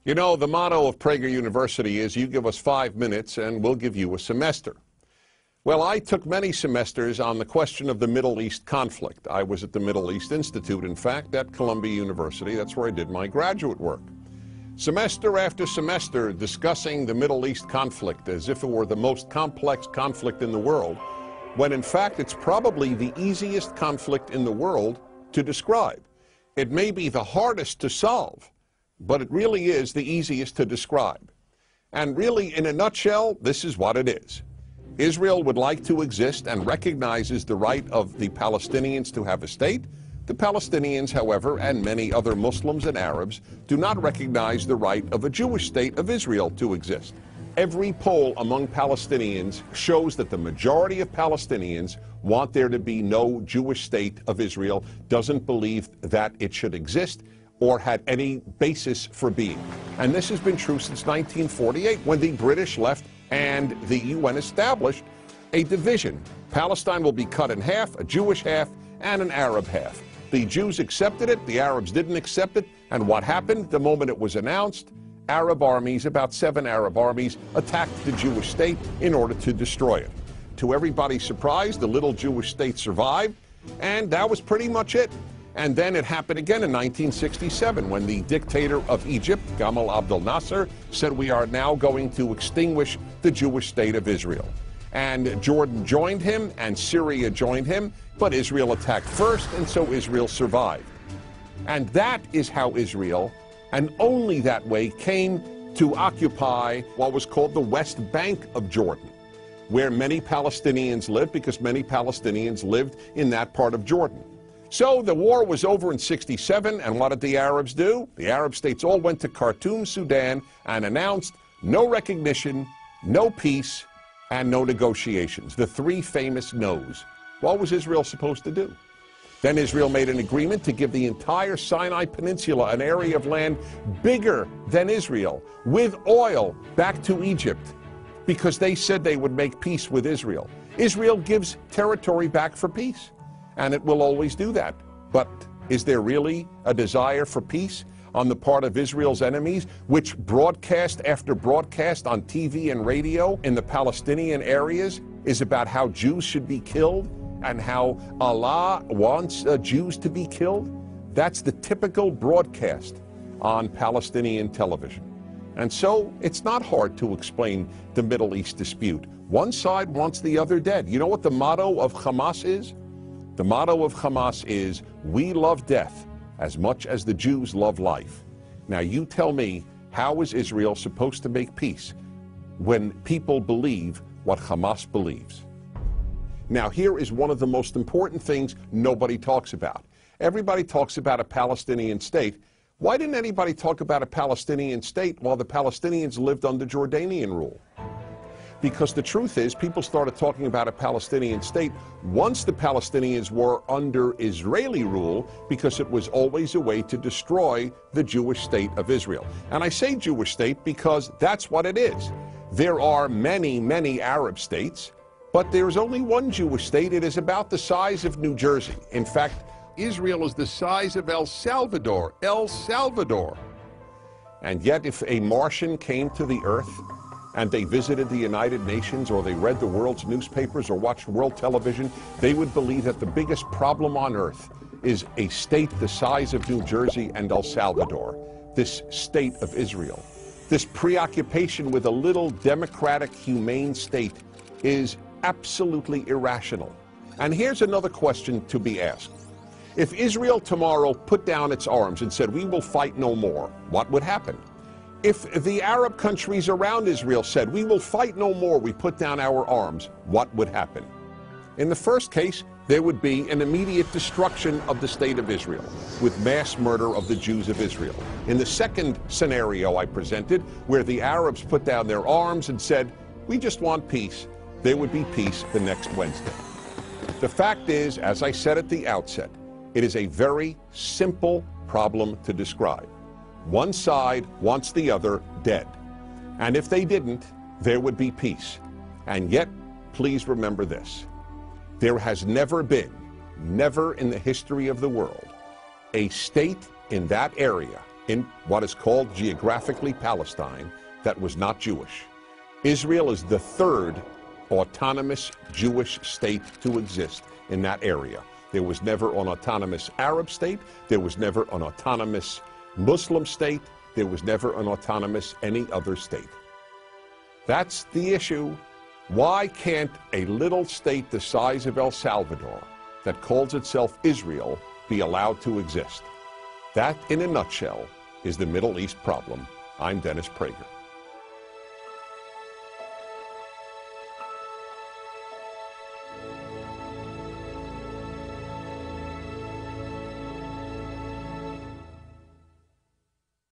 You know, the motto of Prager University is you give us 5 minutes and we'll give you a semester. Well, I took many semesters on the question of the Middle East conflict. I was at the Middle East Institute, in fact, at Columbia University. That's where I did my graduate work. Semester after semester discussing the Middle East conflict as if it were the most complex conflict in the world, when in fact it's probably the easiest conflict in the world to describe. It may be the hardest to solve, but it really is the easiest to describe. And really, in a nutshell, this is what it is. Israel would like to exist and recognizes the right of the Palestinians to have a state. The Palestinians, however, and many other Muslims and Arabs, do not recognize the right of a Jewish state of Israel to exist. Every poll among Palestinians shows that the majority of Palestinians want there to be no Jewish state of Israel, doesn't believe that it should exist or had any basis for being. And this has been true since 1948, when the British left and the UN established a division. Palestine will be cut in half, a Jewish half and an Arab half. The Jews accepted it, the Arabs didn't accept it, and what happened the moment it was announced? Arab armies, about 7 Arab armies, attacked the Jewish state in order to destroy it. To everybody's surprise, the little Jewish state survived, and that was pretty much it. And then it happened again in 1967 when the dictator of Egypt, Gamal Abdel Nasser, said we are now going to extinguish the Jewish state of Israel. And Jordan joined him and Syria joined him, but Israel attacked first, and so Israel survived. And that is how Israel, and only that way, came to occupy what was called the West Bank of Jordan, where many Palestinians lived, because many Palestinians lived in that part of Jordan. So the war was over in '67, and what did the Arabs do? The Arab states all went to Khartoum, Sudan, and announced no recognition, no peace, and no negotiations. The 3 famous no's. What was Israel supposed to do? Then Israel made an agreement to give the entire Sinai Peninsula, an area of land bigger than Israel, with oil, back to Egypt, because they said they would make peace with Israel. Israel gives territory back for peace, and it will always do that. But is there really a desire for peace on the part of Israel's enemies, which broadcast after broadcast on TV and radio in the Palestinian areas is about how Jews should be killed and how Allah wants Jews to be killed? That's the typical broadcast on Palestinian television. And so it's not hard to explain the Middle East dispute. One side wants the other dead. You know what the motto of Hamas is? The motto of Hamas is, we love death as much as the Jews love life. Now you tell me, how is Israel supposed to make peace when people believe what Hamas believes? Now here is one of the most important things nobody talks about. Everybody talks about a Palestinian state. Why didn't anybody talk about a Palestinian state while the Palestinians lived under Jordanian rule? Because the truth is, people started talking about a Palestinian state once the Palestinians were under Israeli rule, because it was always a way to destroy the Jewish state of Israel. And I say Jewish state because that's what it is. There are many, many Arab states, but there's only one Jewish state. It is about the size of New Jersey. In fact, Israel is the size of El Salvador. El Salvador. And yet, if a Martian came to the earth and they visited the United Nations, or they read the world's newspapers or watched world television, they would believe that the biggest problem on earth is a state the size of New Jersey and El Salvador, this state of Israel. This preoccupation with a little democratic, humane state is absolutely irrational. And here's another question to be asked. If Israel tomorrow put down its arms and said, we will fight no more, what would happen? If the Arab countries around Israel said, we will fight no more, we put down our arms, what would happen? In the first case, there would be an immediate destruction of the state of Israel, with mass murder of the Jews of Israel. In the second scenario I presented, where the Arabs put down their arms and said, we just want peace, there would be peace the next Wednesday. The fact is, as I said at the outset, it is a very simple problem to describe. One side wants the other dead. And if they didn't, there would be peace. And yet, please remember this. There has never been, never in the history of the world, a state in that area in what is called geographically Palestine that was not Jewish. Israel is the third autonomous Jewish state to exist in that area. There was never an autonomous Arab state. There was never an autonomous Muslim state. There was never an autonomous any other state. That's the issue. Why can't a little state the size of El Salvador that calls itself Israel be allowed to exist? That, in a nutshell, is the Middle East problem. I'm Dennis Prager.